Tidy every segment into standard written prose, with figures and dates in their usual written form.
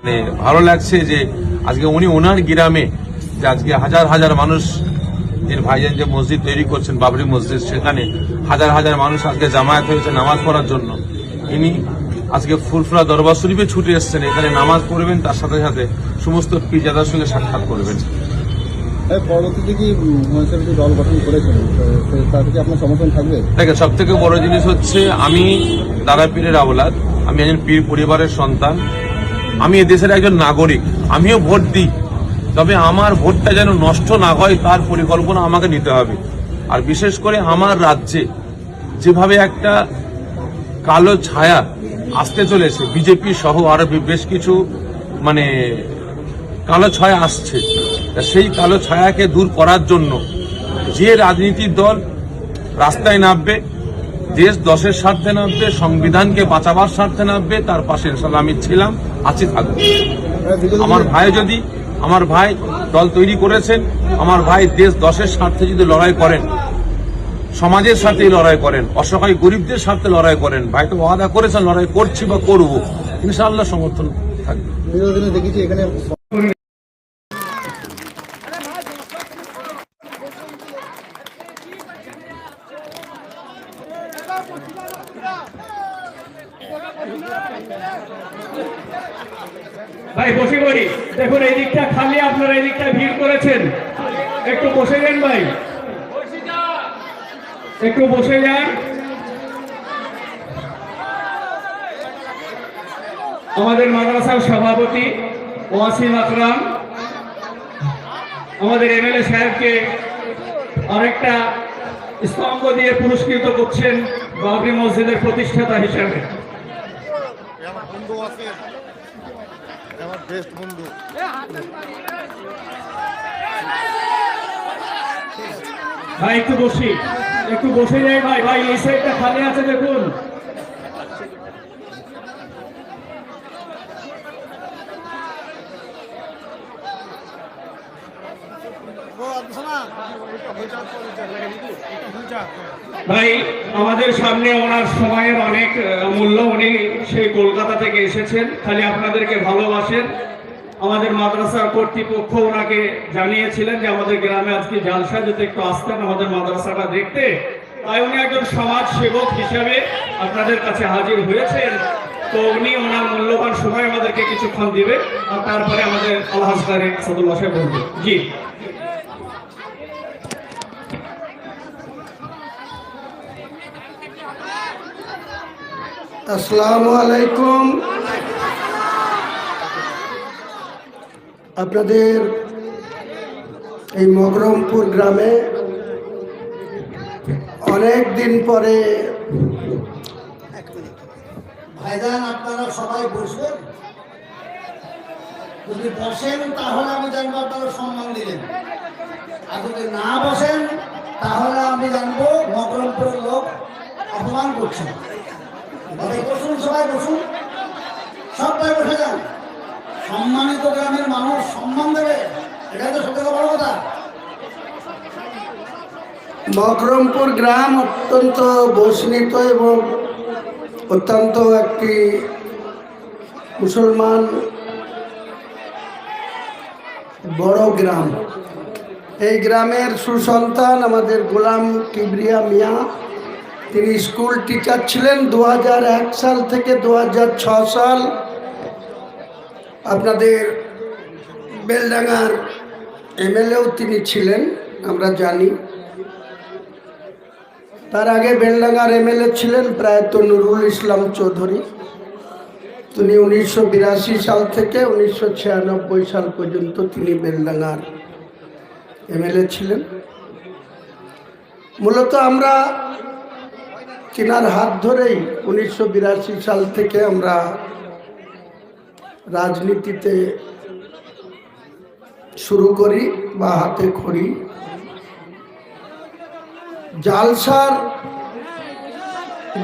ভালো লাগছে যে আজকে উনি ওনার গ্রামে যে আজকে হাজার হাজার মানুষ ভাইজান যে মসজিদ তৈরি করছেন বাবরি মসজিদ, সেখানে হাজার হাজার মানুষ আজকে জামায়াত হয়েছে নামাজ পড়ার জন্য। ইনি আজকে ফুরফুরা দরবার শরীফে ছুটে এসছেন, এখানে নামাজ পড়বেন, তার সাথে সাথে সমস্ত পীরজাদার সঙ্গে সাক্ষাৎ করবেন। পরবর্তীতে কি দল গঠন করেছেন, তার থেকে আপনার সমর্থন থাকবে? দেখেন, সব থেকে বড় জিনিস হচ্ছে আমি দাদা পীরের আওলাদ, আমি একজন পীর পরিবারের সন্তান, আমি এদেশের একজন নাগরিক, আমিও ভোট দিই, তবে আমার ভোটটা যেন নষ্ট না হয় তার পরিকল্পনা আমাকে নিতে হবে। আর বিশেষ করে আমার রাজ্যে যেভাবে একটা কালো ছায়া আসতে চলেছে, বিজেপি সহ আরো বেশ কিছু কালো ছায়া আসছে, সেই কালো ছায়াকে দূর করার জন্য যে রাজনীতির দল রাস্তায় নামবে, দেশ দশের স্বার্থে নামবে, সংবিধানকে বাঁচাবার স্বার্থে নামবে, তার পাশে ইনশাআল্লাহ আমি ছিলাম, আছি, থাকবো। আমার ভাই দল তৈরি করেছেন, আমার ভাই দেশ দশের স্বার্থে যদি লড়াই করেন, সমাজের সাথে লড়াই করেন, অসহায় গরিবদের স্বার্থে লড়াই করেন, ভাই তো ওয়াদা করেছেন লড়াই করছি বা করবো, ইনশাআল্লাহ সমর্থন থাকবে। দেখেছি এখানে ভাই বসে পড়ি, দেখুন এই দিকটা খালি, আপনারা এই দিকটা ভিড় করেছেন, একটু বসে যান ভাই, একটু বসে যান। আমাদের মাদ্রাসার সভাপতি ওয়াসিম আকরাম আমাদের এমএলএ সাহেবকে আরেকটা স্তম্ভ দিয়ে পুরস্কৃত করছেন বাবরি মসজিদের প্রতিষ্ঠাতা হিসাবে। ভাই একটু বসে যাই ভাই, ভাই এই সাইডটা খালি আছে দেখুন। ভাই আমাদের সামনে ওনার সময়ের অনেক মূল্য, উনি সেই কলকাতা থেকে এসেছেন, খালি আপনাদেরকে ভালোবাসেন। আমাদের মাদ্রাসার কর্তৃপক্ষ ওনাকে জানিয়েছিলেন যে আমাদের গ্রামে আজকে জালসা, যেতে একটু আসতেন আমাদের মাদ্রাসাটা দেখতে, তাই উনি একজন সমাজ সেবক হিসাবে আপনাদের কাছে হাজির হয়েছেন। তো উনি ওনার মূল্যবান সময় আমাদেরকে কিছুক্ষণ দিবে, আর তারপরে আমাদের আল্লাহ সাদুল্লাহ সাহেব বলবেন। জি, আসসালামু আলাইকুম। আপনাদের এই মকরমপুর গ্রামে অনেক দিন পরে, ভাইজান আপনারা সবাই বসবেন, যদি বসেন তাহলে আমি জানবো আপনারা সম্মান দিলেন, আর যদি না বসেন তাহলে আমি জানবো মকরমপুরের লোক অপমান করছে। বসুন, সবাই বসুন, সবাই বসে যান। সম্মানিত গ্রামের মানুষ সম্মান দেবে, এটাই তো সবথেকে বড় কথা। মকরমপুর গ্রাম অত্যন্ত বর্ষিত এবং অত্যন্ত একটি মুসলমান বড় গ্রাম। এই গ্রামের সুসন্তান আমাদের গোলাম কিবরিয়া মিয়া, তিনি স্কুল টিচার ছিলেন 2001 সাল থেকে 2006 সাল। আপনাদের বেলডাঙ্গার এমএলএও তিনি ছিলেন, আমরা জানি। তার আগে বেলডাঙ্গার এমএলএ ছিলেন প্রয়াত নুরুল ইসলাম চৌধুরী, তিনি 1982 সাল থেকে 1996 সাল পর্যন্ত তিনি বেলডাঙ্গার এমএলএ ছিলেন। মূলত আমরা তিনার হাত ধরেই 1982 সাল থেকে আমরা রাজনীতিতে শুরু করি বা হাতে খড়ি। জালসার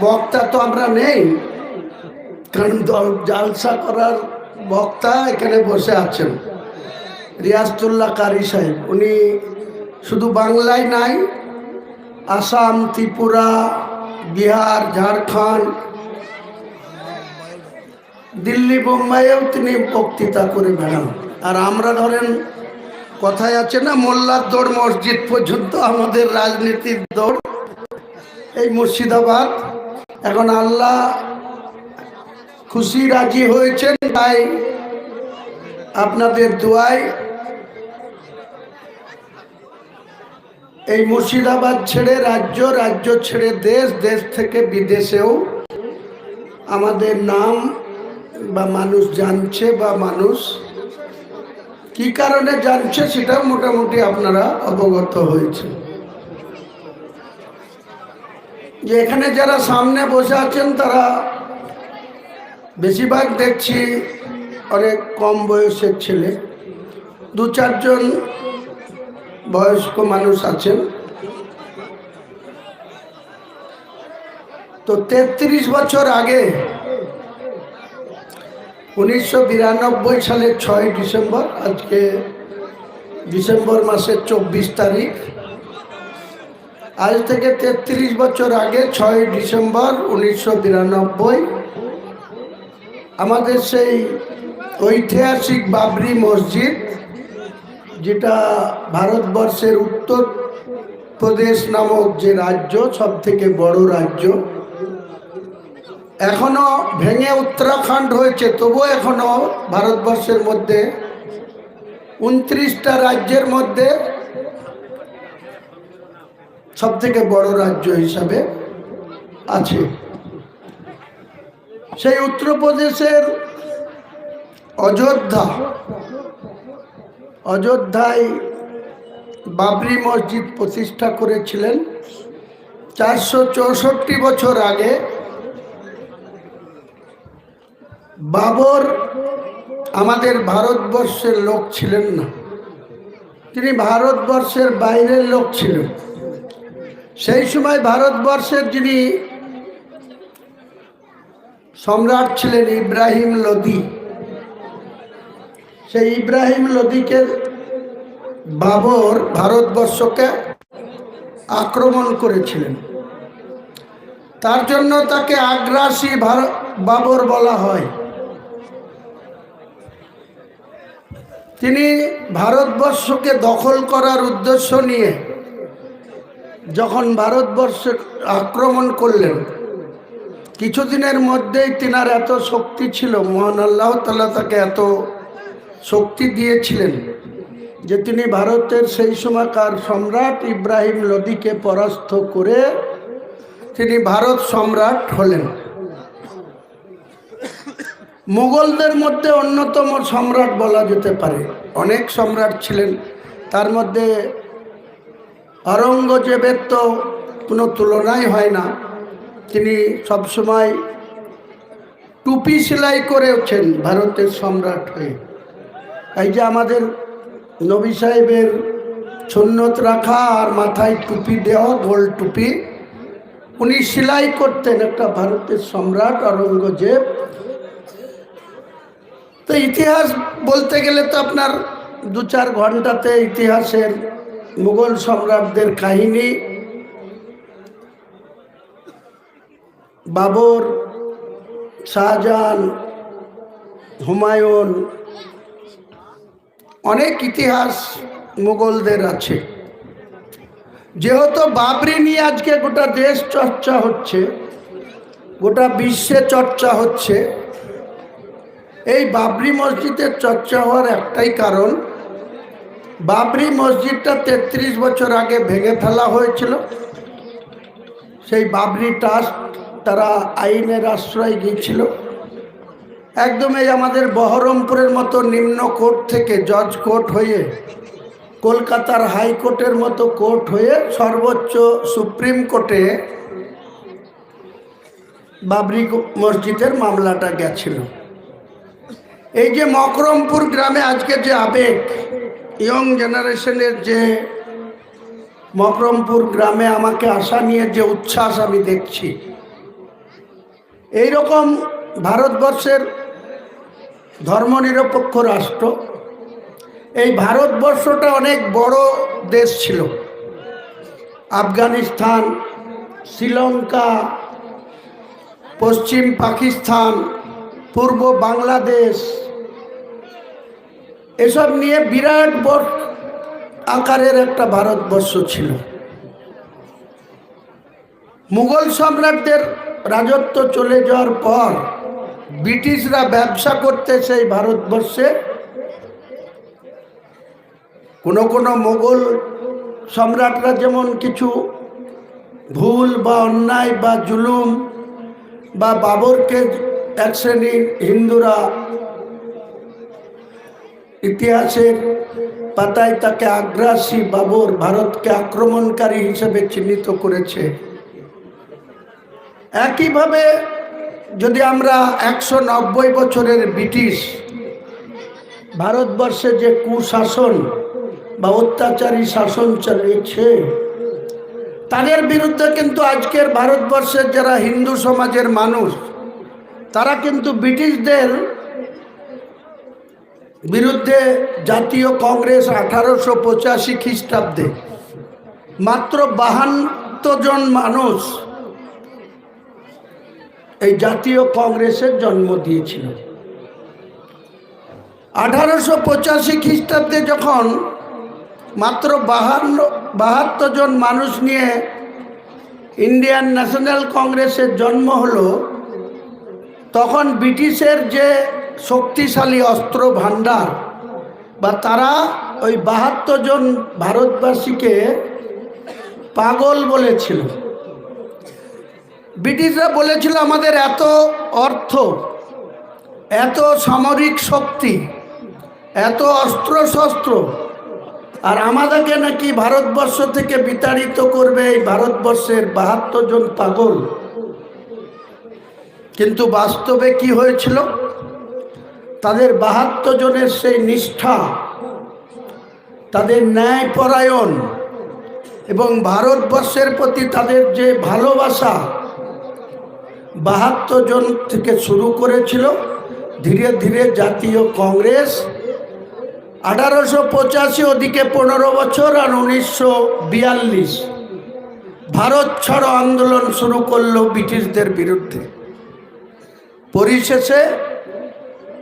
বক্তা তো আমরা নেই, কারণ জালসা করার বক্তা এখানে বসে আছেন রিয়াজতুল্লাহ কারি সাহেব। উনি শুধু বাংলায় নাই, আসাম, ত্রিপুরা, বিহার, ঝাড়খণ্ড, দিল্লি বোম্বাইয়েও তিনি বক্তৃতা করে বেড়ান। আর আমরা ধরেন কথায় আছে না, মোল্লার দৌড় মসজিদ পর্যন্ত, আমাদের রাজনীতির দৌড় এই মুর্শিদাবাদ। এখন আল্লাহ খুশি রাজি হয়েছেন, তাই আপনাদের দোয়ায় এই মুর্শিদাবাদ ছেড়ে রাজ্য, রাজ্য ছেড়ে দেশ, দেশ থেকে বিদেশেও আমাদের নাম বা মানুষ জানছে, বা মানুষ কি কারণে জানছে সেটাও মোটামুটি আপনারা অবগত হয়েছে। যে এখানে যারা সামনে বসে আছেন তারা বেশিরভাগ দেখছি অনেক কম বয়সের ছেলে, 2-4 জন বয়স্ক মানুষ আছেন। তো 33 বছর আগে 1992 সালের 6 ডিসেম্বর, আজকে ডিসেম্বর মাসের 24 তারিখ, আজ থেকে 33 বছর আগে 6 ডিসেম্বর 1992 আমাদের সেই ঐতিহাসিক বাবরি মসজিদ, যেটা ভারতবর্ষের উত্তর প্রদেশ নামক যে রাজ্য, সব থেকে বড় রাজ্য, এখনো ভেঙে উত্তরাখণ্ড হয়েছে, তবুও এখনো ভারতবর্ষের মধ্যে 29টা রাজ্যের মধ্যে সব থেকে বড় রাজ্য হিসাবে আছে। সেই উত্তরপ্রদেশের অযোধ্যায় বাবরি মসজিদ প্রতিষ্ঠা করেছিলেন 464 বছর আগে। বাবর আমাদের ভারতবর্ষের লোক ছিলেন না, তিনি ভারতবর্ষের বাইরের লোক ছিলেন। সেই সময় ভারতবর্ষের যিনি সম্রাট ছিলেন ইব্রাহিম লোদি, সেই ইব্রাহিম লোদিকে বাবর ভারতবর্ষকে আক্রমণ করেছিলেন। তার জন্য তাকে আগ্রাসী বাবর বলা হয়। তিনি ভারতবর্ষকে দখল করার উদ্দেশ্য নিয়ে যখন ভারতবর্ষে আক্রমণ করলেন, কিছুদিনের মধ্যেই তিনার এত শক্তি ছিল, মহান আল্লাহ তাআলা তাকে এত শক্তি দিয়েছিলেন যে তিনি ভারতের সেই সময়কার সম্রাট ইব্রাহিম লোদিকে পরাস্ত করে তিনি ভারত সম্রাট হলেন। মুঘলদের মধ্যে অন্যতম সম্রাট বলা যেতে পারে। অনেক সম্রাট ছিলেন, তার মধ্যে আওরঙ্গজেবের তো কোনো তুলনাই হয় না। তিনি সবসময় টুপি সেলাই করেছেন ভারতের সম্রাট হয়ে। এই যে আমাদের নবী সাহেবের সুন্নত রাখা আর মাথায় টুপি দেওয়া, গোল টুপি, উনি সেলাই করতেন একটা ভারতের সম্রাট আওরঙ্গজেব। তো ইতিহাস বলতে গেলে তো আপনার 2-4 ঘন্টাতে ইতিহাসের মুঘল সম্রাটদের কাহিনী, বাবর, শাহজাহান, হুমায়ুন, অনেক ইতিহাস মুঘলদের আছে। যেহেতু বাবরি নিয়ে আজকে গোটা দেশ চর্চা হচ্ছে, গোটা বিশ্বে চর্চা হচ্ছে, এই বাবরি মসজিদের চর্চা হওয়ার একটাই কারণ, বাবরি মসজিদটা 33 বছর আগে ভেঙে ফেলা হয়েছিল। সেই বাবরি ট্রাস্ট তারা আইনের আশ্রয় গিয়েছিল। একদম এই আমাদের বহরমপুরের মতো নিম্ন কোর্ট থেকে জজ কোর্ট হয়ে, কলকাতার হাইকোর্টের মতো কোর্ট হয়ে সর্বোচ্চ সুপ্রিম কোর্টে বাবরি মসজিদের মামলাটা গেছিল। এই যে মকরমপুর গ্রামে আজকে যে আবেগ, ইয়ং জেনারেশনের যে মকরমপুর গ্রামে আমাকে আশা নিয়ে যে উচ্ছ্বাস আমি দেখছি, এইরকম ভারতবর্ষের ধর্মনিরপেক্ষ রাষ্ট্র, এই ভারতবর্ষটা অনেক বড় দেশ ছিল। আফগানিস্তান, শ্রীলঙ্কা, পশ্চিম পাকিস্তান, পূর্ব বাংলাদেশ, এসব নিয়ে বিরাট বড় আকারের একটা ভারতবর্ষ ছিল। মুঘল সম্রাটদের রাজত্ব চলে যাওয়ার পর ব্রিটিশরা ব্যবসা করতে সেই ভারতবর্ষে কোনো মুঘল সম্রাটরা যেমন কিছু ভুল বা অন্যায় বা জুলুম বা বাবরকে এক শ্রেণীর হিন্দুরা ইতিহাসের পাতায় তাকে আগ্রাসী বাবর, ভারতকে আক্রমণকারী হিসেবে চিহ্নিত করেছে। একইভাবে যদি আমরা 190 বছরের ব্রিটিশ ভারতবর্ষে যে কুশাসন বা অত্যাচারী শাসন চালিয়েছে, তাদের বিরুদ্ধে কিন্তু আজকের ভারতবর্ষের যারা হিন্দু সমাজের মানুষ, তারা কিন্তু ব্রিটিশদের বিরুদ্ধে জাতীয় কংগ্রেস 1885 খ্রিস্টাব্দে মাত্র 52 জন মানুষ এই জাতীয় কংগ্রেসের জন্ম দিয়েছিল। 1885 খ্রিস্টাব্দে যখন মাত্র 72 জন মানুষ নিয়ে ইন্ডিয়ান ন্যাশনাল কংগ্রেসের জন্ম হলো, তখন ব্রিটিশের যে শক্তিশালী অস্ত্র ভান্ডার বা তারা ওই 72 জন ভারতবাসীকে পাগল বলেছিল। ব্রিটিশরা বলেছিল আমাদের এত অর্থ, এত সামরিক শক্তি, এত অস্ত্রশস্ত্র, আর আমাদেরকে নাকি ভারতবর্ষ থেকে বিতাড়িত করবে এই ভারতবর্ষের 72 জন পাগল। কিন্তু বাস্তবে কি হয়েছিল? তাদের 72 জনের সেই নিষ্ঠা, তাদের ন্যায়পরায়ণ এবং ভারতবর্ষের প্রতি তাদের যে ভালোবাসা 72 জন থেকে শুরু করেছিল। ধীরে ধীরে জাতীয় কংগ্রেস 1885 ওদিকে 15 বছর আর 1942 ভারত ছাড়ো আন্দোলন শুরু করলো ব্রিটিশদের বিরুদ্ধে। পরিশেষে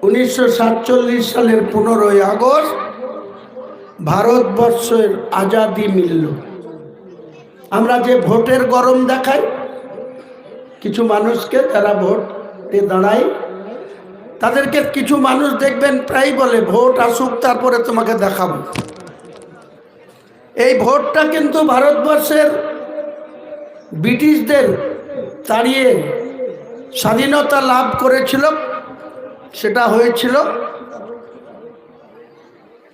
1947 সালের 15 আগস্ট ভারতবর্ষের আজাদি মিলল। আমরা যে ভোটের গরম দেখাই কিছু মানুষকে, যারা ভোটে দাঁড়ায়, তাদেরকে কিছু মানুষ দেখবেন প্রায় বলে ভোট আসুক তারপরে তোমাকে দেখাবো। এই ভোটটা কিন্তু ভারতবর্ষের ব্রিটিশদের তাড়িয়ে স্বাধীনতা লাভ করেছিল। সেটা হয়েছিল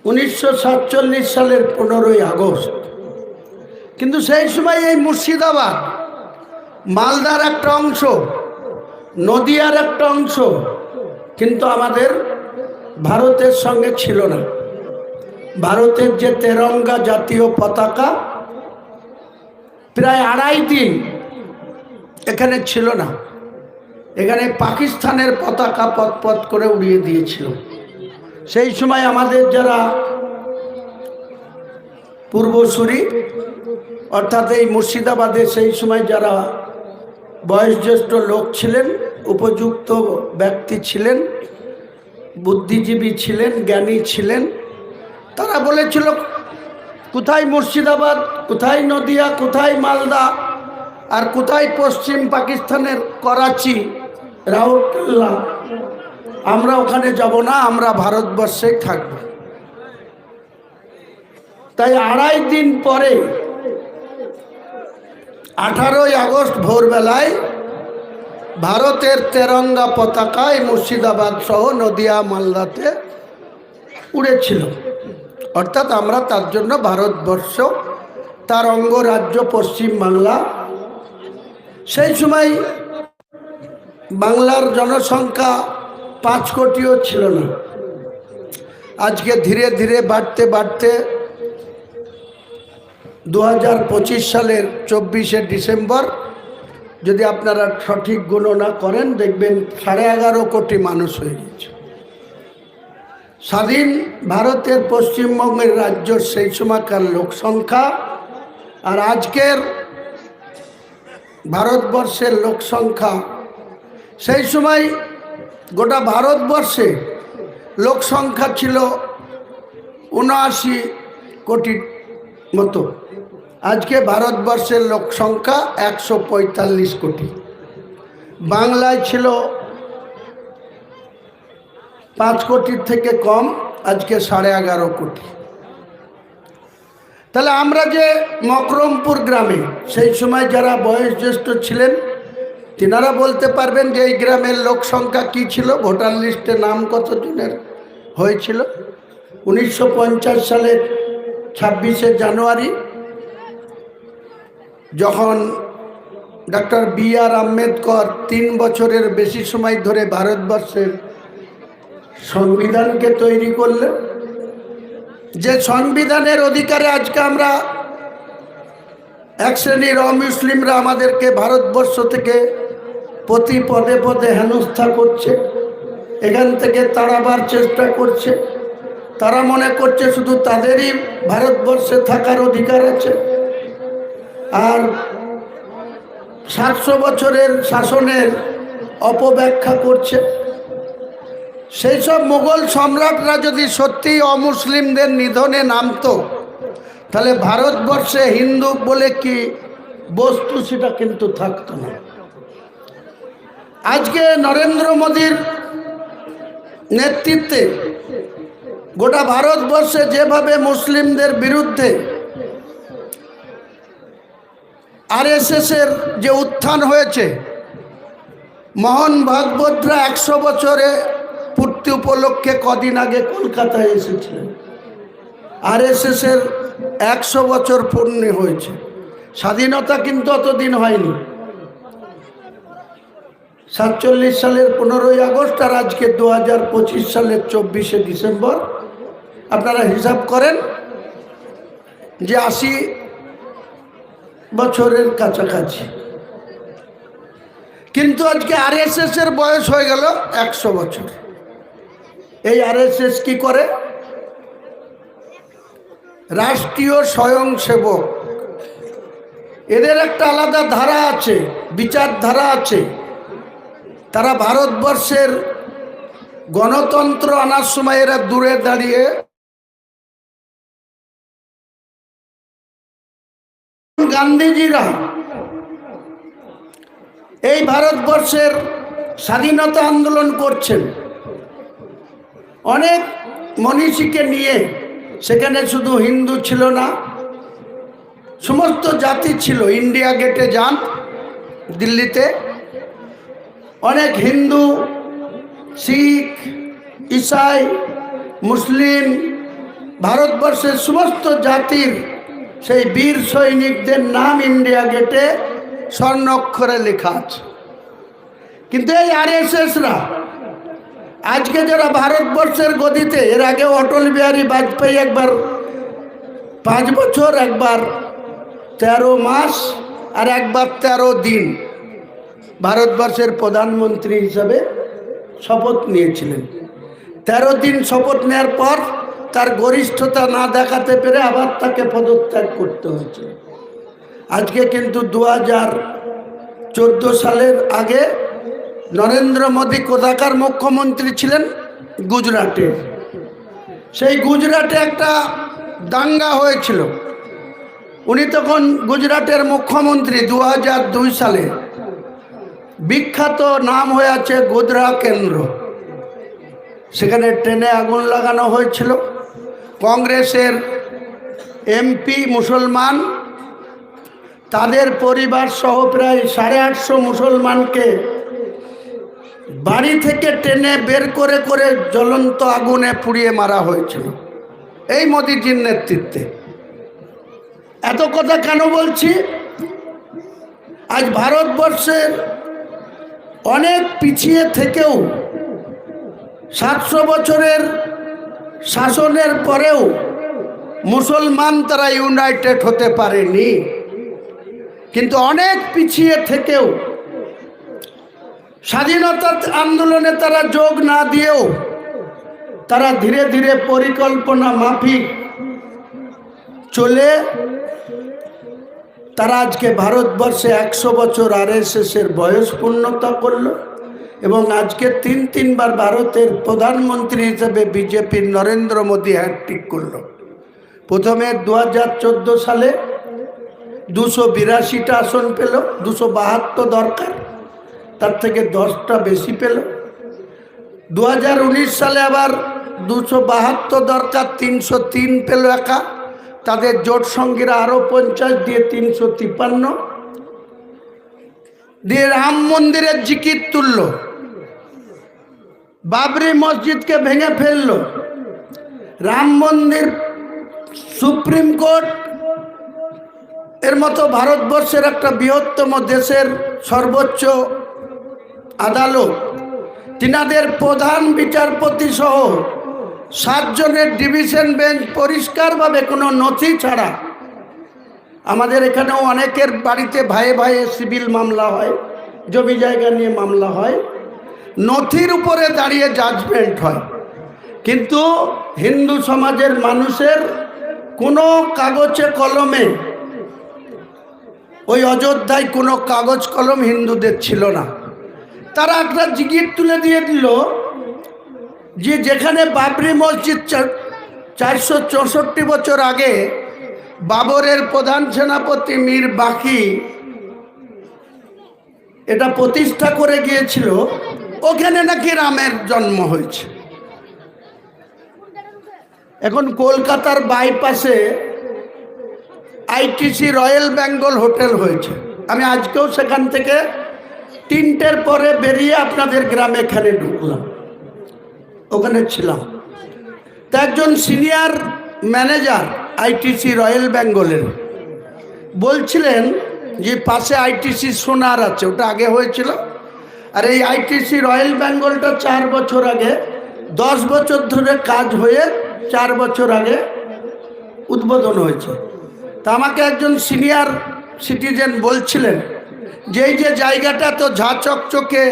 1947 সালের 15 আগস্ট। কিন্তু সেই সময় এই মুর্শিদাবাদ, মালদার একটা অংশ, নদিয়ার একটা অংশ কিন্তু আমাদের ভারতের সঙ্গে ছিল না। ভারতের যে তেরঙ্গা জাতীয় পতাকা প্রায় 2.5 দিন এখানে ছিল না। এখানে পাকিস্তানের পতাকা পথ করে উড়িয়ে দিয়েছিল। সেই সময় আমাদের যারা পূর্বসূরি, অর্থাৎ এই মুর্শিদাবাদে সেই সময় যারা বয়োজ্যেষ্ঠ লোক ছিলেন, উপযুক্ত ব্যক্তি ছিলেন, বুদ্ধিজীবী ছিলেন, জ্ঞানী ছিলেন, তারা বলেছিল কোথায় মুর্শিদাবাদ, কোথায় নদিয়া, কোথায় মালদা, আর কোথায় পশ্চিম পাকিস্তানের করাচি, রাউরকেল্লা, আমরা ওখানে যাব না, আমরা ভারতবর্ষে থাকব। তাই 2.5 দিন পরে 18 আগস্ট ভোরবেলায় ভারতের তেরঙ্গা পতাকায় মুর্শিদাবাদ সহ নদিয়া মালদাতে উড়েছিল। অর্থাৎ আমরা তার জন্য ভারতবর্ষ, তার অঙ্গরাজ্য পশ্চিম বাংলা। সেই সময় বাংলার জনসংখ্যা 5 কোটিও ছিল না। আজকে ধীরে ধীরে বাড়তে বাড়তে 2025 সালের 24শে ডিসেম্বর যদি আপনারা সঠিক গণনা করেন, দেখবেন 11.5 কোটি মানুষ হয়ে গেছে। স্বাধীন ভারতের পশ্চিমবঙ্গের রাজ্য সেই সময়কার লোক সংখ্যা আর আজকের ভারতবর্ষের লোক সংখ্যা, সেই সময় গোটা ভারতবর্ষে লোক সংখ্যা ছিল 79 কোটির মতো। আজকে ভারতবর্ষের লোক সংখ্যা 145 কোটি। বাংলায় ছিল 5 কোটির থেকে কম, আজকে 11.5 কোটি। তাহলে আমরা যে মকরমপুর গ্রামে, সেই সময় যারা বয়োজ্যেষ্ঠ ছিলেন তিনারা বলতে পারবেন যে এই গ্রামের লোক সংখ্যা কী ছিল, ভোটার লিস্টে নাম কতজনের হয়েছিল। 1950 সালের 26শে জানুয়ারি যখন ডক্টর বি.আর. আম্বেদকর 3 বছরের বেশি সময় ধরে ভারতবর্ষের সংবিধানকে তৈরি করলেন, যে সংবিধানের অধিকারে আজকে আমরা এক শ্রেণীর অমুসলিমরা আমাদেরকে ভারতবর্ষ থেকে প্রতি পদে পদে হেনস্থা করছে, এখান থেকে তাড়াবার চেষ্টা করছে। তারা মনে করছে শুধু তাদেরই ভারতবর্ষে থাকার অধিকার আছে। আর 700 বছরের শাসনের অপব্যাখ্যা করছে। সেই সব মুঘল সম্রাটরা যদি সত্যিই অমুসলিমদের নিধনে নামতো, তাহলে ভারতবর্ষে হিন্দু বলে কি বস্তু সেটা কিন্তু থাকতো না। আজকে নরেন্দ্র মোদীর নেতৃত্বে গোটা ভারতবর্ষে যেভাবে মুসলিমদের বিরুদ্ধে আরএসএসের যে উত্থান হয়েছে, মোহন ভাগবতরা 100 বছরে পূর্তি উপলক্ষে কদিন আগে কলকাতায় এসেছিলেন। আরএসএসের 100 বছর পূর্ণ হয়েছে। স্বাধীনতা কিন্তু অতদিন হয়নি। 47 সালের 15ই আগস্ট আর আজকে 2025 সালের 24শে ডিসেম্বর। আপনারা হিসাব করেন যে 80 বছরের কাছাকাছি। কিন্তু আজকে আরএসএস এর বয়স হয়ে গেল 100 বছর। এই আরএসএস কি করে? রাষ্ট্রীয় স্বয়ংসেবক, এদের একটা আলাদা ধারা আছে, বিচারধারা আছে। তারা ভারতবর্ষের গণতন্ত্র আনার সময় এরা দূরে দাঁড়িয়ে গান্ধীজিরা এই ভারতবর্ষের স্বাধীনতা আন্দোলন করছেন অনেক মনীষীকে নিয়ে। সেখানে শুধু হিন্দু ছিল না, সমস্ত জাতি ছিল। ইন্ডিয়া গেটে যান দিল্লিতে, অনেক হিন্দু, শিখ, ইসাই, মুসলিম, ভারতবর্ষের সমস্ত জাতির সেই বীর সৈনিকদের নাম ইন্ডিয়া গেটে স্বর্ণাক্ষরে লেখা আছে। কিন্তু এই আরএসএসরা আজকে যারা ভারতবর্ষের গদিতে, এর আগে অটল বিহারী বাজপেয়ী একবার 5 বছর, একবার 13 মাস আর একবার 13 দিন ভারতবর্ষের প্রধানমন্ত্রী হিসাবে শপথ নিয়েছিলেন। 13 দিন শপথ নেওয়ার পর তার গরিষ্ঠতা না দেখাতে পেরে আবার তাকে পদত্যাগ করতে হয়েছে। আজকে কিন্তু 2014 সালের আগে নরেন্দ্র মোদী কোথাকার মুখ্যমন্ত্রী ছিলেন? গুজরাটে। সেই গুজরাটে একটা দাঙ্গা হয়েছিল। উনি তখন গুজরাটের মুখ্যমন্ত্রী। 2002 সালে বিখ্যাত নাম হয়ে আছে গোধরা কেন্দ্র। সেখানে ট্রেনে আগুন লাগানো হয়েছিল। কংগ্রেসের এমপি মুসলমান, তাদের পরিবার সহ প্রায় 850 মুসলমানকে বাড়ি থেকে টেনে বের করে করে জ্বলন্ত আগুনে পুড়িয়ে মারা হয়েছিল এই মোদিজির নেতৃত্বে। এত কথা কেন বলছি? আজ ভারতবর্ষের অনেক পিছিয়ে থেকেও 700 বছরের শাসনের পরেও মুসলমান তারা ইউনাইটেড হতে পারেনি। কিন্তু অনেক পিছিয়ে থেকেও, স্বাধীনতা আন্দোলনে তারা যোগ না দিয়েও, তারা ধীরে ধীরে পরিকল্পনা মাফিক চলে তারা আজকে ভারতবর্ষে 100 বছর আরএসএস এর বয়স পূর্ণতা করল। এবং আজকে তিনবার ভারতের প্রধানমন্ত্রী হিসেবে বিজেপির নরেন্দ্র মোদী হ্যাট্রিক করল। প্রথমে 2014 সালে 282টা আসন পেল, 272 দরকার, তার থেকে 10টা বেশি পেল। 2019 সালে আবার 272 দরকার, 303 পেল একা, তাদের জোট সঙ্গীরা আরও 50 দিয়ে 353 দিয়ে রাম মন্দিরের জিকির তুলল, বাবরি মসজিদকে ভেঙে ফেলল, রাম মন্দির, সুপ্রিম কোর্ট এর মতো ভারতবর্ষের একটা বৃহত্তম দেশের সর্বোচ্চ আদালত, তিনাদের প্রধান বিচারপতি সহ 7 জনের ডিভিশন বেঞ্চ পরিষ্কারভাবে কোনো নথি ছাড়া, আমাদের এখানেও অনেকের বাড়িতে ভাইয়ে ভাইয়ে সিভিল মামলা হয়, জমি জায়গা নিয়ে মামলা হয়, নথির উপরে দাঁড়িয়ে জাজমেন্ট হয়। কিন্তু হিন্দু সমাজের মানুষের কোনো কাগজে কলমে, ওই অযোধ্যায় কোনো কাগজ কলম হিন্দুদের ছিল না। তারা একটা জিগির তুলে দিয়ে দিল যে যেখানে বাবরি মসজিদ 464 বছর আগে বাবরের প্রধান সেনাপতি মীর বাকি এটা প্রতিষ্ঠা করে গিয়েছিল, ওখানে নাকি রামের জন্ম হয়েছে। এখন কলকাতার বাইপাসে আইটিসি রয়্যাল বেঙ্গল হোটেল হয়েছে। আমি আজকেও সেখান থেকে 3টের পরে বেরিয়ে আপনাদের গ্রামে এখানে ঢুকলাম, ওখানে ছিলাম। তা একজন সিনিয়র ম্যানেজার আইটিসি রয়্যাল বেঙ্গলের বলছিলেন যে পাশে আইটিসি সোনার আছে, ওটা আগে হয়েছিল, আর এই আইটিসি রয়্যাল বেঙ্গলটা 4 বছর আগে, 10 বছর ধরে কাজ হয়ে 4 বছর আগে উদ্বোধন হয়েছে। তা আমাকে একজন সিনিয়র সিটিজেন বলছিলেন যে এই যে জায়গাটা তো ঝা চকচকে,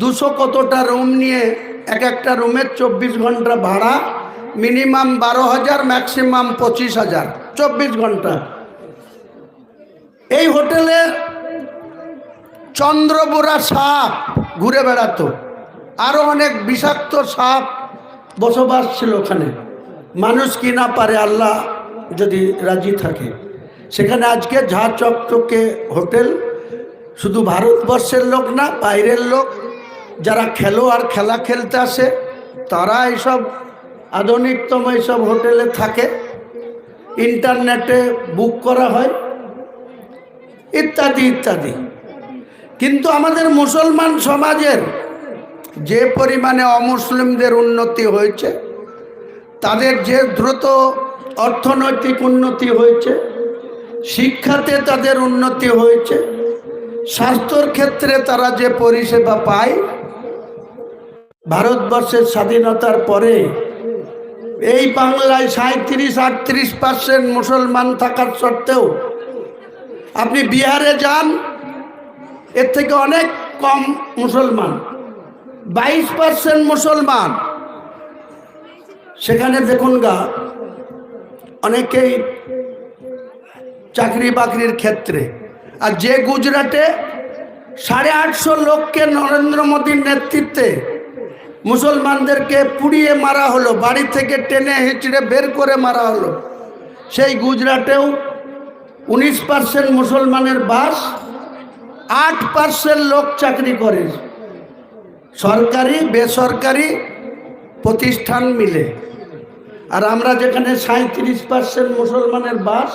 200 কতটা রুম নিয়ে, এক একটা রুমের 24 ঘন্টা ভাড়া, মিনিমাম 12,000, ম্যাক্সিমাম 25,000, 24 ঘন্টা। এই হোটেলে চন্দ্রবোরা সাপ ঘুরে বেড়াতো, আরও অনেক বিষাক্ত সাপ বসবাস ছিল ওখানে। মানুষ কি না পারে, আল্লাহ যদি রাজি থাকে। সেখানে আজকে ঝা চকচকে হোটেল, শুধু ভারতবর্ষের লোক না, বাইরের লোক যারা খেলোয়াড় খেলা খেলতে আসে তারা এইসব আধুনিকতম এইসব হোটেলে থাকে, ইন্টারনেটে বুক করা হয়, ইত্যাদি ইত্যাদি। কিন্তু আমাদের মুসলমান সমাজের যে পরিমাণে অমুসলিমদের উন্নতি হয়েছে, তাদের যে দ্রুত অর্থনৈতিক উন্নতি হয়েছে, শিক্ষাতে তাদের উন্নতি হয়েছে, স্বাস্থ্যর ক্ষেত্রে তারা যে পরিষেবা পায়, ভারতবর্ষের স্বাধীনতার পরে এই বাংলায় 37-38% মুসলমান থাকার সত্ত্বেও আপনি বিহারে যান, এর থেকে অনেক কম মুসলমান, 22% মুসলমান। সেখানে দেখুন গা, অনেকেই চাকরি বাকরির ক্ষেত্রে। আর যে গুজরাটে 850 লোককে নরেন্দ্র মোদীর নেতৃত্বে মুসলমানদেরকে পুড়িয়ে মারা হলো, বাড়ি থেকে টেনে হিঁচড়ে বের করে মারা হলো, সেই গুজরাটেও 19% মুসলমানের বাস, 8% লোক চাকরি করে, সরকারি বেসরকারি প্রতিষ্ঠান মিলে। আর আমরা যেখানে 37% মুসলমানের বাস,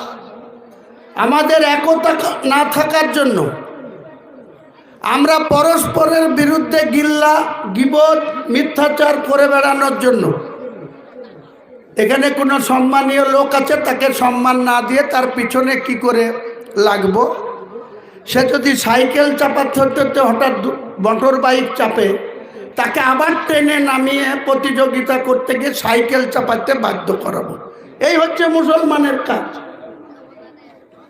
আমাদের একতা না থাকার জন্য, আমরা পরস্পরের বিরুদ্ধে গিল্লা গীবত মিথ্যাচার করে বেড়ানোর জন্য, এখানে কোনো সম্মানীয় লোক আছে, তাকে সম্মান না দিয়ে তার পিছনে কি করে লাগবো। সে যদি সাইকেল চাপাতে হতে হঠাৎ মোটর বাইক চাপে, তাকে আবার ট্রেনে নামিয়ে প্রতিযোগিতা করতে গিয়ে সাইকেল চাপাতে বাধ্য করাবো। এই হচ্ছে মুসলমানের কাজ,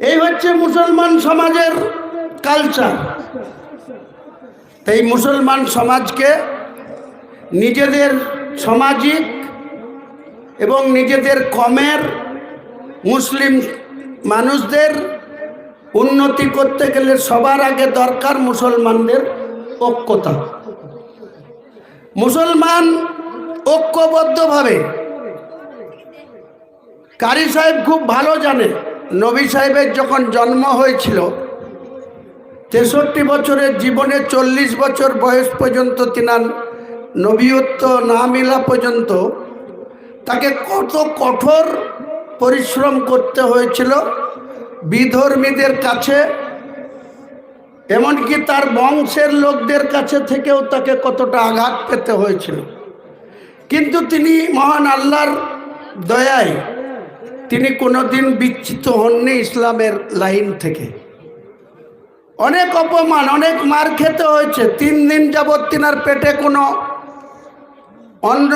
এই হচ্ছে মুসলমান সমাজের কালচার। এই মুসলমান সমাজকে নিজেদের সামাজিক এবং নিজেদের কমের মুসলিম মানুষদের উন্নতি করতে গেলে সবার আগে দরকার মুসলমানদের ঐক্যতা। মুসলমান ঐক্যবদ্ধভাবে, কারি সাহেব খুব ভালো জানে নবী সাহেবের যখন জন্ম হয়েছিল 63 বছরের জীবনে 40 বছর বয়স পর্যন্ত তিনার নবীত্ব না মিলা পর্যন্ত তাকে কত কঠোর পরিশ্রম করতে হয়েছিল বিধর্মীদের কাছে, এমনকি তার বংশের লোকদের কাছে থেকেও তাকে কতটা আঘাত পেতে হয়েছিল। কিন্তু তিনি মহান আল্লাহর দয়ায় তিনি কোনোদিন বিচ্যুত হননি ইসলামের লাইন থেকে। অনেক অপমান, অনেক মার খেতে হয়েছে। 3 দিন যাবৎ তিনার পেটে কোনো অন্ন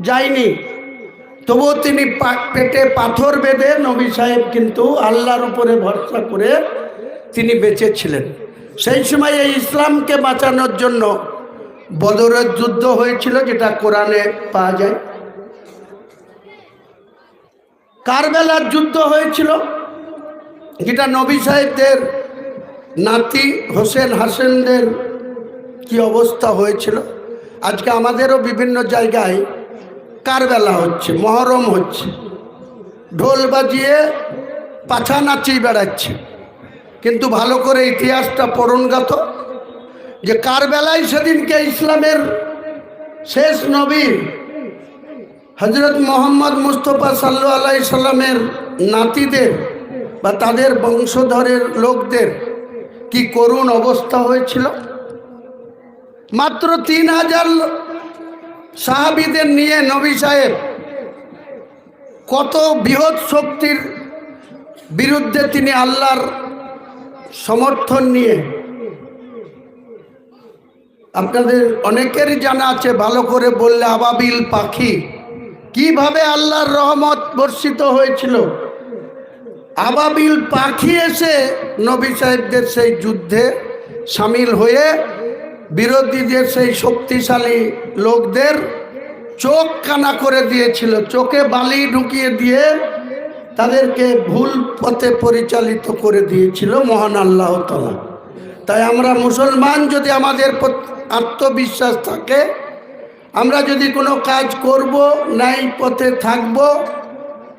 যায়নি, তবুও তিনি পেটে পাথর বেঁধে নবী সাহেব কিন্তু আল্লাহর উপরে ভরসা করে তিনি বেঁচে ছিলেন। সেই সময় এই ইসলামকে বাঁচানোর জন্য বদরের যুদ্ধ হয়েছিল, যেটা কোরআনে পাওয়া যায়। কারবালার যুদ্ধ হয়েছিল, যেটা নবী সাহেবদের নাতি হোসেন হাসেনদের কি অবস্থা হয়েছিল। আজকে আমাদেরও বিভিন্ন জায়গায় কারবালা হচ্ছে, মহরম হচ্ছে, ঢোল বাজিয়ে পাছা নাচিয়ে বেড়াচ্ছে। কিন্তু ভালো করে ইতিহাসটা পড়ুন গাত, যে কারবালায় সেদিনকে ইসলামের শেষ নবী হজরত মোহাম্মদ মুস্তফা সাল্লাল্লাহু আলাইহি সাল্লামের নাতিদের বা তাদের বংশধরের লোকদের কি করুণ অবস্থা হয়েছিল। মাত্র 3000 সাহাবীদের নিয়ে নবী সাহেব কত বৃহৎ শক্তির বিরুদ্ধে তিনি আল্লাহর সমর্থন নিয়ে, আপনাদের অনেকেরই জানা আছে, ভালো করে বললে আবাবিল পাখি কিভাবে আল্লাহর রহমত বর্ষিত হয়েছিল। আবাবিল পাখি এসে নবী সাহেবদের সেই যুদ্ধে সামিল হয়ে বিরোধীদের সেই শক্তিশালী লোকদের চোখ কানা করে দিয়েছিল, চোখে বালি ঢুকিয়ে দিয়ে তাদেরকে ভুল পথে পরিচালিত করে দিয়েছিল মহান আল্লাহ তাআলা। তাই আমরা মুসলমান যদি আমাদের আত্মবিশ্বাস থাকে, আমরা যদি কোনো কাজ করব, নাই পথে থাকব,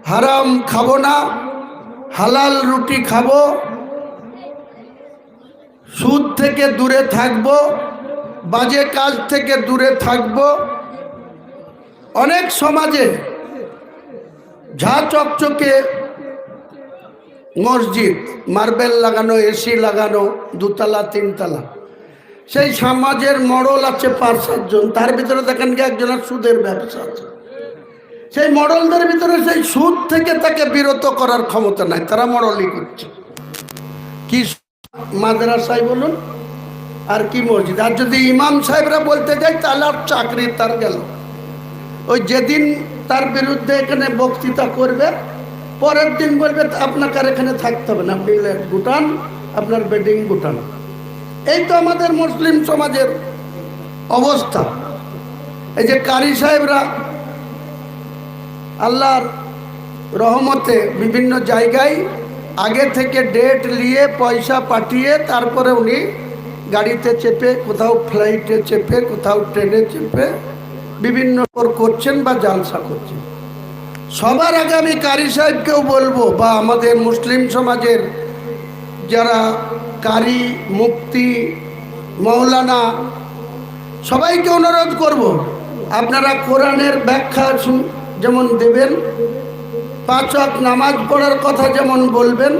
হারাম খাবো না, হালাল রুটি খাবো, সুদ থেকে দূরে থাকব, বাজে কাজ থেকে দূরে থাকব। অনেক সমাজে ঝা চকচকে মসজিদ, মার্বেল লাগানো, এসি লাগানো, 2 তলা 3 তলা, সেই সমাজের মডল আছে 5-7 জন, তার ভিতরে দেখেন কি একজনের সুদের ব্যবসা আছে। সেই মডলদের ভিতরে সেই সুদ থেকে তাকে বিরত করার ক্ষমতা নাই, তারা মডলই করছে। কি মাদ্রাসায় বলুন আর কি মসজিদ। আর যদি ইমাম সাহেবরা বলতে যাই তাহলে আর চাকরি তার গেল। ওই যেদিন তার বিরুদ্ধে এখানে বক্তৃতা করবে, পরের দিন বলবে আপনাকে আর এখানে থাকতে হবে না, আপনি গুটান, আপনার বেডিং গুটান। এই তো আমাদের মুসলিম সমাজের অবস্থা। এই যে কারি সাহেবরা আল্লাহর রহমতে বিভিন্ন জায়গায় আগে থেকে ডেট নিয়ে পয়সা পাঠিয়ে তারপরে উনি গাড়িতে চেপে, কোথাও ফ্লাইটে চেপে, কোথাও ট্রেনে চেপে বিভিন্ন করছেন বা জালসা করছেন। সবার আগে আমি কারি সাহেবকেও বলবো, বা আমাদের মুসলিম সমাজের যারা কারি, মুফতি, মৌলানা, সবাইকে অনুরোধ করব, আপনারা কোরআনের ব্যাখ্যা যেমন দেবেন, 5 ওয়াক্ত নামাজ পড়ার কথা যেমন বলবেন,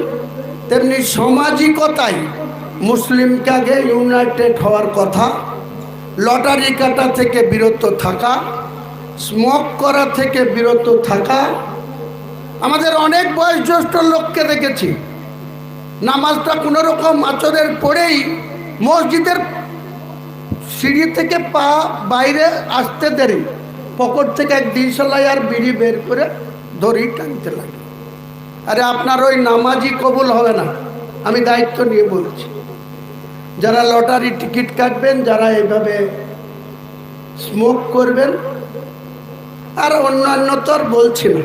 তেমনি সামাজিকতায় মুসলিমকে আগে ইউনাইটেড হওয়ার কথা। লটারি কাটা থেকে বিরত থাকা, স্মোক করা থেকে বিরত থাকা। আমাদের অনেক বয়োজ্যেষ্ঠ লোককে দেখেছি নামাজটা কোনো রকম আচরের পরেই মসজিদের সিঁড়ি থেকে পা বাইরে আসতে দেরি, পকেট থেকে এক ডিসলাই আর বিড়ি বের করে দড়ি টানতে লাগে। আরে আপনার ওই নামাজই কবুল হবে না, আমি দায়িত্ব নিয়ে বলছি। যারা লটারি টিকিট কাটবেন, যারা এইভাবে স্মোক করবেন, আর অন্যান্য তো আর বলছি না,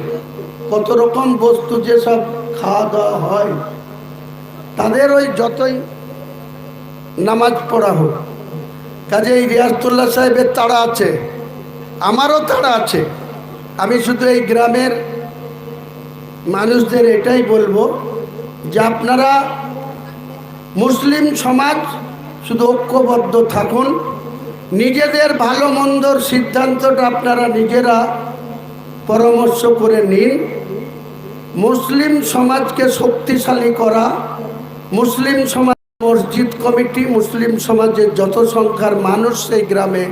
কত রকম বস্তু যেসব খাওয়া দাওয়া হয়, তাদের ওই যতই নামাজ পড়া হোক, কাজেই রিয়াজতুল্লাহ সাহেবের তাড়া আছে, আমারও তাড়া আছে। আমি শুধু এই গ্রামের মানুষদের এটাই বলবো যে আপনারা মুসলিম সমাজ শুধু ঐক্যবদ্ধ থাকুন, নিজেদের ভালো মন্দর সিদ্ধান্তটা আপনারা নিজেরা পরামর্শ করে নিন। মুসলিম সমাজকে শক্তিশালী করা, মুসলিম সমাজ মসজিদ কমিটি, মুসলিম সমাজের যত সংখ্যার মানুষ সেই গ্রামে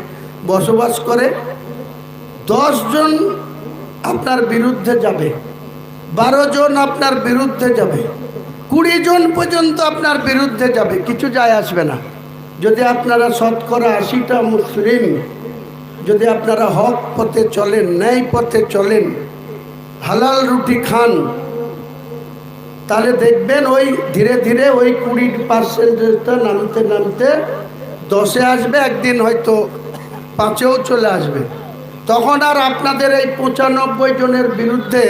বসবাস করে, 10 জন আপনার বিরুদ্ধে যাবে, 12 জন আপনার বিরুদ্ধে যাবে, 20 জন পর্যন্ত আপনার বিরুদ্ধে যাবে, কিছু যায় আসবে না। যদি আপনারা শতকরা 80টা মুসলিম যদি আপনারা হক পথে চলেন, ন্যায় পথে চলেন, হালাল রুটি খান, তাহলে দেখবেন ওই ধীরে ধীরে ওই 20% নামতে নামতে 10-এ আসবে, একদিন হয়তো 5-এও চলে আসবে। তখন আর আপনাদের এই 95 জনের বিরুদ্ধে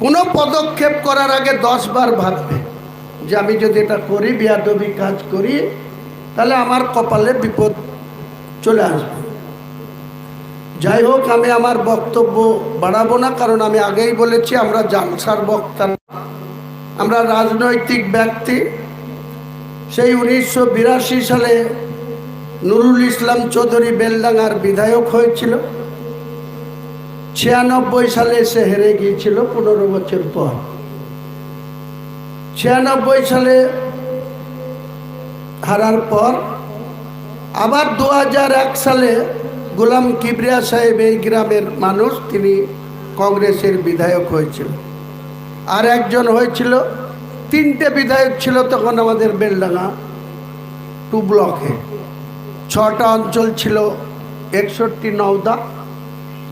কোনো পদক্ষেপ করার আগে 10 বার ভাববে যে আমি যদি এটা করি, বেয়াদবি কাজ করি, তাহলে আমার কপালে বিপদ চলে আসবে। যাই হোক, আমি আমার বক্তব্য বাড়াবো না, কারণ আমি আগেই বলেছি আমরা জালসার বক্তা, আমরা রাজনৈতিক ব্যক্তি। সেই 1982 সালে নুরুল ইসলাম চৌধুরী বেলডাঙ্গার বিধায়ক হয়েছিল, 96 সালে সে হেরে গিয়েছিল 15 বছর পর। 96 সালে হারার পর আবার 2001 সালে গোলাম কিবরিয়া সাহেব, এই গ্রামের মানুষ, তিনি কংগ্রেসের বিধায়ক হয়েছিল। আর একজন হয়েছিল, 3টে বিধায়ক ছিল তখন আমাদের বেলডাঙ্গা 2 ব্লকে। 6টা অঞ্চল ছিল 61 নওদা,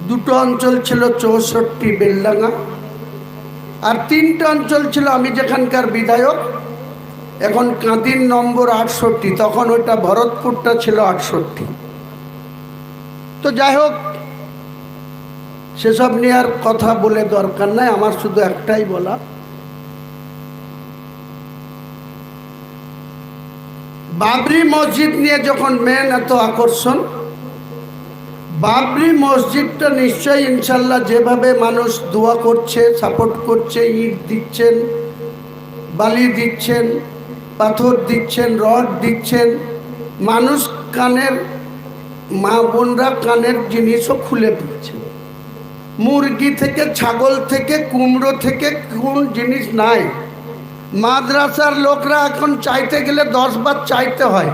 2টো অঞ্চল ছিল 64 বেলডাঙ্গা, আর 3টে অঞ্চল ছিল আমি যেখানকার বিধায়ক, এখন কাঁদির নম্বর 68, তখন ওইটা ভরতপুরটা ছিল 68। তো যাই হোক, সেসব নিয়ে আর কথা বলে দরকার নাই, আমার শুধু একটাই বলা, বাবরি মসজিদ নিয়ে যখন মেন এত আকর্ষণ, বাবরি মসজিদটা নিশ্চয়ই ইনশাল্লাহ যেভাবে মানুষ দোয়া করছে, সাপোর্ট করছে, ইট দিচ্ছেন, বালি দিচ্ছেন, পাথর দিচ্ছেন, রড দিচ্ছেন, মানুষ কানের, মা বোনরা কানের জিনিসও খুলে দিচ্ছে। মুরগি থেকে, ছাগল থেকে, কুমড়ো থেকে কোন জিনিস নাই। মাদ্রাসার লোকরা এখন চাইতে গেলে 10 বার চাইতে হয়।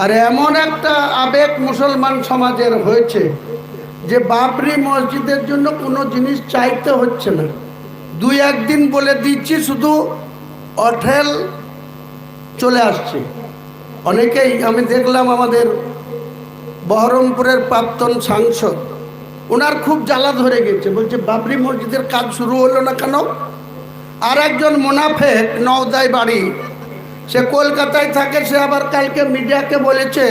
আর এমন একটা আবেগ মুসলমান সমাজের হয়েছে যে বাবরি মসজিদের জন্য কোনো জিনিস চাইতে হচ্ছে না, 2-1 দিন বলে দিচ্ছি, শুধু অঠেল চলে আসছে। অনেকেই, আমি দেখলাম আমাদের বহরমপুরের প্রাক্তন সাংসদ, ওনার খুব জ্বালা ধরে গেছে, বলছে বাবরি মসজিদের কাজ শুরু হলো না কেন? আর একজন মুনাফেক, নওদায় বাড়ি, সে কলকাতায় থাকে, সে আবার কালকে মিডিয়াকে বলেছে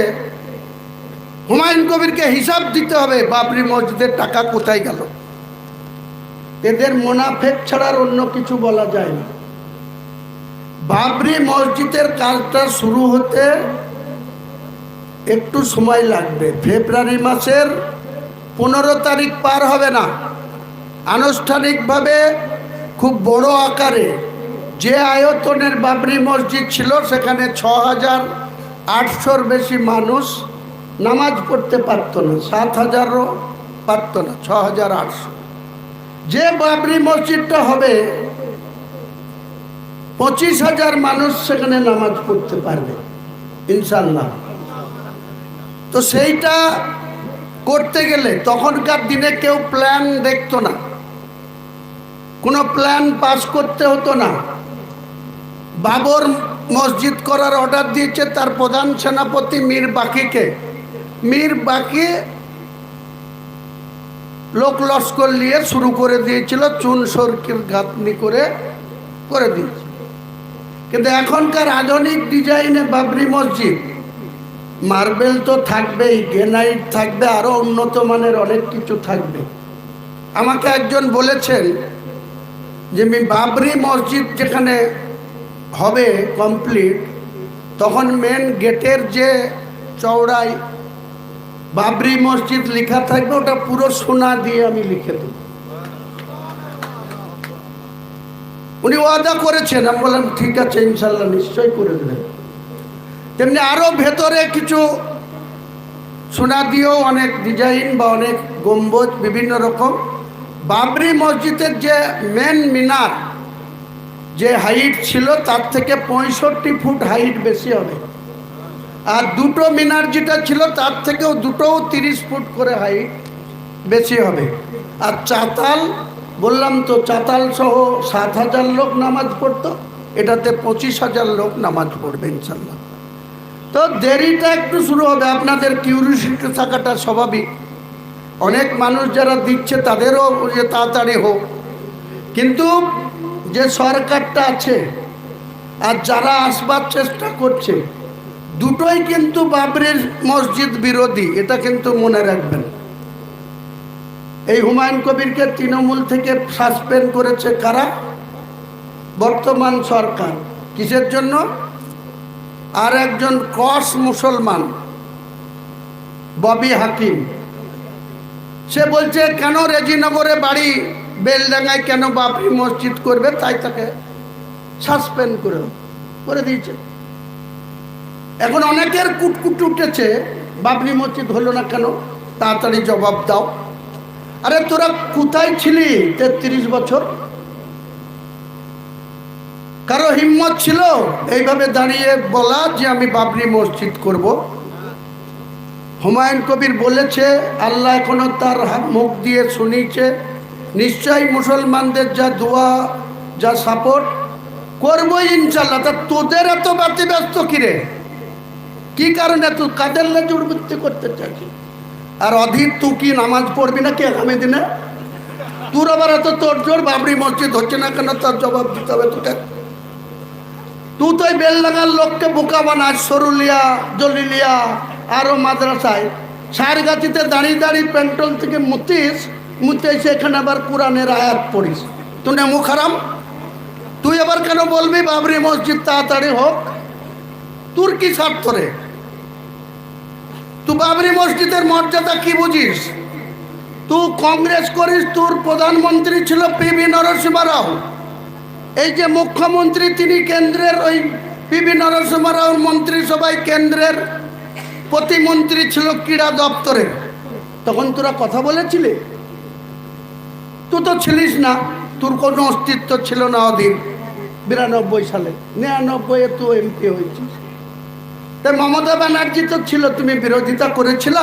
হুমায়ুন কবিরকে হিসাব দিতে হবে বাবরি মসজিদের টাকা কোথায় গেল। এদের মুনাফেক ছাড়ার অন্য কিছু বলা যায় না। বাবরি মসজিদের কাজটা শুরু হতে একটু সময় লাগবে, ফেব্রুয়ারি মাসের 15 তারিখ পার হবে না। আনুষ্ঠানিকভাবে খুব বড় আকারে যে আয়তনের বাবরি মসজিদ ছিল, সেখানে 6800-র বেশি মানুষ নামাজ পড়তে পারত না, 7000-ও পারত না, 6800। যে বাবরি মসজিদটা হবে 25,000 মানুষ সেখানে নামাজ পড়তে পারবে ইনশাল্লাহ। তো সেইটা করতে গেলে তখনকার দিনে কেউ প্ল্যান দেখতো না, কোনো প্ল্যান পাস করতে হতো না। বাবর মসজিদ করার অর্ডার দিয়েছে তার প্রধান সেনাপতি মীর বাকিকে। মীর বাকি লোক লস্কর নিয়ে শুরু করে দিয়েছিল, চুন সরকির গাঁথনি করে দিয়েছে। কিন্তু এখনকার আধুনিক ডিজাইনে বাবরি মসজিদ, মার্বেল তো থাকবেই, গ্রেনাইট থাকবে, আরো উন্নত মানের অনেক কিছু থাকবে। আমাকে একজন বলেছেন যে বাবরি মসজিদ যেখানে হবে কমপ্লিট, তখন মেন গেটের যে চওড়ায় বাবরি মসজিদ লেখা থাকবে, ওটা পুরো সোনা দিয়ে আমি লিখে দেব। উনি ওয়াদা করেছেন, আমি বললাম ঠিক আছে ইনশাল্লাহ নিশ্চয় করে দেবেন। তেমনি আরো ভেতরে কিছু সোনা দিয়েও অনেক ডিজাইন বা অনেক গম্বুজ বিভিন্ন রকম। বাবরি মসজিদের যে মেন মিনার যে হাইট ছিল তার থেকে 65 ফুট হাইট বেশি হবে, আর দুটো মিনার যেটা ছিল তার থেকেও দুটোও 30 ফুট করে হাইট বেশি হবে। আর চাতাল বললাম তো, চাতাল সহ 7,000 লোক নামাজ পড়তো, এটাতে 25,000 লোক নামাজ পড়বে ইনশাল্লাহ। তো দেরিটা একটু শুরু হবে, আপনাদের কিউরিওসিটি থাকাটা স্বাভাবিক। অনেক মানুষ যারা দিচ্ছে তাদেরও যে তাড়াতাড়ি হোক, কিন্তু যে সরকারটা আছে আর যারা আসবার চেষ্টা করছে দুটোই কিন্তু বাবরির মসজিদ বিরোধী, এটা কিন্তু মনে রাখবেন। এই হুমায়ুন কবিরকে তৃণমূল থেকে সাসপেন্ড করেছে কারা? বর্তমান সরকার। কিসের জন্য? আর একজন ক্রস মুসলমান ববি হাকিম, সে বলছে কেন রেজিনগরে বাড়ি, বেলডাঙ্গায় কেন বাবরি মসজিদ করবে, তাই তাকে সাসপেন্ড করে দিয়েছে। এখন অনেকের কুটকুট উঠেছে, বাবরি মসজিদ হলো না কেন, তাড়াতাড়ি জবাব দাও। আরে তোরা কোথায় ছিলি 33 বছর? কারো হিম্মত ছিল এইভাবে দাঁড়িয়ে বলা যে আমি বাবরি মসজিদ করব? হুমায়ুন কবির বলেছে, আল্লাহ এখনো তার মুখ দিয়ে শুনিয়েছে, নিশ্চয়ই মুসলমানদের যা দোয়া যা সাপোর্ট করবো ইনশাল্লাহ। তা তোদের এত ব্যস্ত কিরে, কি কারণে তুই কাদের লেজে উড়বৃত্তি করতে চাচ্ছিস? আর অধীর তুই কি নামাজ পড়বি নাকি আগামী দিনে? তোর আবার এত তোর জোর বাবরি মসজিদ হচ্ছে না কেন, তার জবাব দিতে হবে তোকে। তুই তো বেলডাঙ্গার লোককে বোকা বানাস, সরুলিয়া জলিলিয়া আরো মাদ্রাসায় সারগাছিতে দাঁড়িয়ে দাঁড়িয়ে পেন্ট্রোল থেকে মুতে এসে এখানে আবার কোরআনের আয়াত পড়িস। তুই নেমু খারাম, তুই আবার কেন বলবি বাবরি মসজিদ তাড়াতাড়ি হোক? তোর কি স্বার্থ রে? তুই বাবরি মসজিদের মর্যাদা কি বুঝিস? তুই কংগ্রেস করিস, তোর প্রধানমন্ত্রী ছিল পিভি নরসিংহ রাও, এই যে মুখ্যমন্ত্রী তিনি কেন্দ্রের ওই পিভি নরসিংহ রাওর মন্ত্রিসভায় কেন্দ্রের প্রতিমন্ত্রী ছিল ক্রীড়া দপ্তরের। তখন তোরা কথা বলেছিলি? তুই তো ছিলিস না, তোর কোনো অস্তিত্ব ছিল না অধীর। 92 সালে 99-এ তুই এমপি হয়েছিস। তাই মমতা ব্যানার্জি তো ছিল, তুমি বিরোধিতা করেছিল।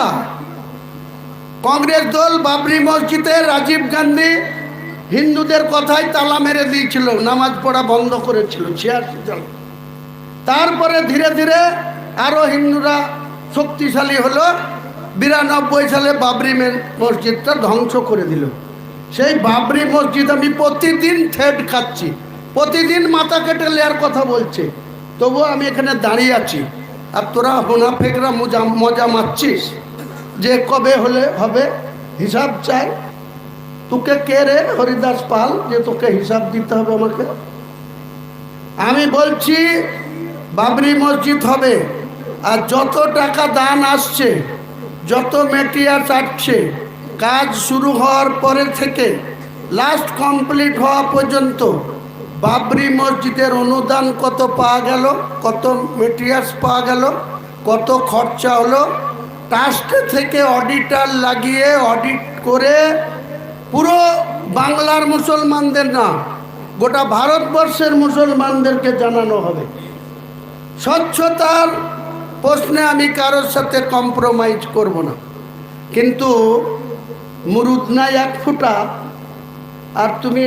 কংগ্রেস দল বাবরি মসজিদে রাজীব গান্ধী হিন্দুদের কথায় তালা মেরে দিয়েছিল, নামাজ পড়া বন্ধ করেছিল 86 সালে। তারপরে ধীরে ধীরে আরো হিন্দুরা শক্তিশালী হলো, 92 সালে বাবরি মসজিদটা ধ্বংস করে দিল। সেই বাবরি মসজিদ আমি প্রতিদিন থ্রেড খাচ্ছি, প্রতিদিন মাথা কেটে নেওয়ার কথা বলছে, তবুও আমি এখানে দাঁড়িয়ে আছি। আর তোরা মুনাফেকরা মজা মারছিস যে কবে হলে হবে, হিসাব চাই। তোকে কে রে হরিদাস পাল যে তোকে হিসাব দিতে হবে আমাকে? আমি বলছি বাবরি মসজিদ হবে, আর যত টাকা দান আসছে, যত মেটেরিয়াল আসছে, কাজ শুরু হওয়ার পরে থেকে লাস্ট কমপ্লিট হওয়া পর্যন্ত বাবরি মসজিদের অনুদান কত পাওয়া গেল, কত মেটেরিয়ালস পাওয়া গেল, কত খরচা হলো, ট্রাস্ট থেকে অডিটর লাগিয়ে অডিট করে পুরো বাংলার মুসলমানদের না, গোটা ভারতবর্ষের মুসলমানদেরকে জানানো হবে। স্বচ্ছতার প্রশ্নে আমি কারোর সাথে কম্প্রোমাইজ করব না, কিন্তু মুরুদ নাই 1 ফুটা, আর তুমি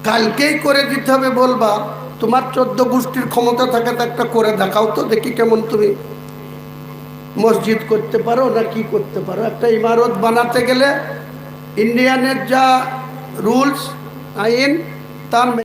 কালকেই করে দিতে হবে বলবা? তোমার 14 গোষ্ঠীর ক্ষমতা থাকে তো একটা করে দেখাও তো, দেখি কেমন তুমি মসজিদ করতে পারো না কি করতে পারো। একটা ইমারত বানাতে গেলে ইন্ডিয়ানের যা রুলস আইন তার